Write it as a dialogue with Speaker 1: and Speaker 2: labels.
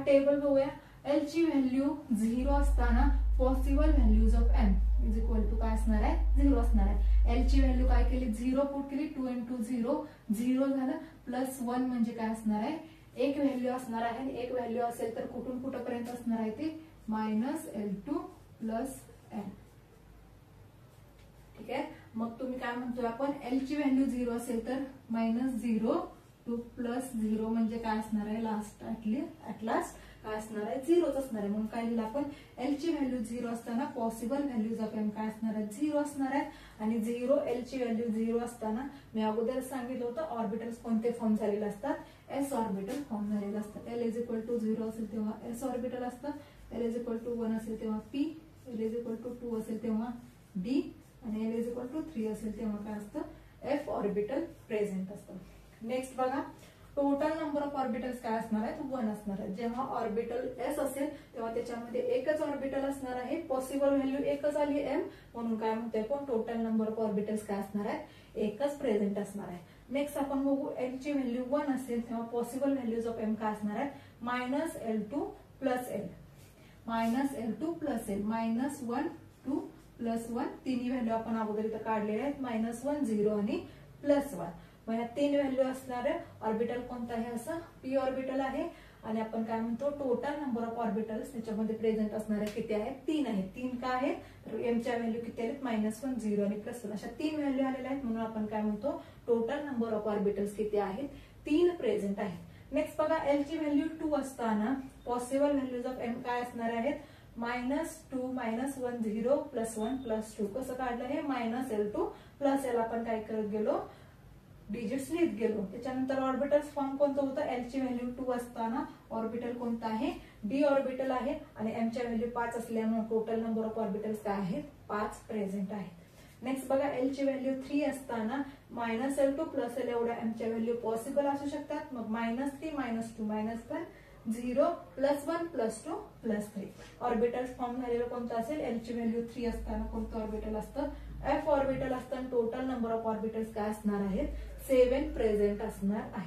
Speaker 1: Table बघूया. L ची value 0 असताना possible values of m is equal to काय असणार आहे, 0 असणार आहे. एल ची व्हॅल्यू काय केली, 0 पुट केली, 2 into 0 0 झालं, प्लस 1 म्हणजे काय असणार आहे, एक व्हॅल्यू असणार आहे. एक व्हॅल्यू असेल तर कुठून कुठपर्यंत असणार आहे ते -L2 प्लस एम. ठीक आहे. मग तुम्ही काय म्हणतोय आपण, एल ची व्हॅल्यू 0 असेल तर -0 टू प्लस 0 म्हणजे काय असणार आहे, लास्ट ऍट लास्ट काय असणार आहे, 0च असणार आहे. म्हणून काय लिहिलं आपण, एल ची व्हॅल्यू 0 असताना पॉसिबल व्हॅल्यूज ऑफ एम काय असणार आहे, 0 असणार आहे. आणि 0 एल ची व्हॅल्यू 0 असताना मी अगोदर सांगितलं होतं ऑर्बिटल्स कोणते फॉर्म झालेले असतात, एस ऑर्बिटल फॉर्म झालेले असतात. एल इज इक्वल टू 0 असेल तेव्हा एस ऑर्बिटल असतं, एल इज इक्वल टू 1 असेल तेव्हा p, l is equal to 2 असेल तेव्हा डी, आणि एल इज इक्वल टू 3 असेल तेव्हा काय असतं, एफ ऑर्बिटल प्रेझेंट असतं. नेक्स्ट बघा, टोटल नंबर ऑफ ऑर्बिटल्स काय असणार आहेत, 1 असणार आहे. जेव्हा ऑर्बिटल एस असेल तेव्हा त्याच्यामध्ये एकच ऑर्बिटल असणार आहे, पॉसिबल व्हॅल्यू एकच आली एम, म्हणून काय म्हणतोय आपण, टोटल नंबर ऑफ ऑर्बिटल्स काय असणार आहे, एकच प्रेझेंट असणार आहे. नेक्स्ट आपण बघू, एल ची व्हॅल्यू 1 असेल तेव्हा पॉसिबल व्हॅल्यूज ऑफ एम काय असणार आहे, -L2 plus L, -L2 plus L, -1 2 plus 1 तिन्ही व्हॅल्यू आपण अगोदर इथं काढलेल्या आहेत, -1 0 आणि +1. मग ह्या 3 व्हॅल्यू असणार ऑर्बिटल कोणता आहे, असं पी ऑर्बिटल आहे. आणि आपण काय म्हणतो, टोटल नंबर ऑफ ऑर्बिटल्स त्याच्यामध्ये प्रेझेंट असणारे किती आहेत, 3 आहेत. 3 का आहेत, तर एमच्या व्हॅल्यू किती आहेत, -1 0 आणि +1 अशा 3 व्हॅल्यू आलेल्या आहेत. म्हणून आपण काय म्हणतो, टोटल नंबर ऑफ ऑर्बिटल्स किती आहेत, 3 प्रेझेंट आहेत. नेक्स्ट बघा, एल ची व्हॅल्यू 2 असताना पॉसिबल व्हॅल्यूज ऑफ एम काय असणार आहेत, -2 -1 0 +1 +2. कसं काढलं हे, -L2 प्लस एल आपण काय करत गेलो, डिजिट्स लिहित गेलो. त्याच्यानंतर ऑर्बिटल्स फॉर्म कोणतं होतं, एल ची व्हॅल्यू 2 असताना ऑर्बिटल कोणता आहे, डी ऑर्बिटल आहे. आणि एम च्या व्हॅल्यू 5 असल्यामुळे टोटल नंबर ऑफ ऑर्बिटल्स काय आहेत, 5 प्रेझेंट आहेत. नेक्स्ट बघा, एल ची व्हॅल्यू 3 असताना -L2 प्लस एल एवढ्या एम च्या व्हॅल्यू पॉसिबल असू शकतात. मग -3 -2 -1 0 +1 +2 +3. ऑर्बिटल्स फॉर्म झालेलं कोणतं असेल, एल ची व्हॅल्यू 3 असताना कोणतं ऑर्बिटल असतं, एफ ऑर्बिटल असताना टोटल नंबर ऑफ ऑर्बिटल्स काय असणार आहेत, 7 प्रेझेंट असणार आहे.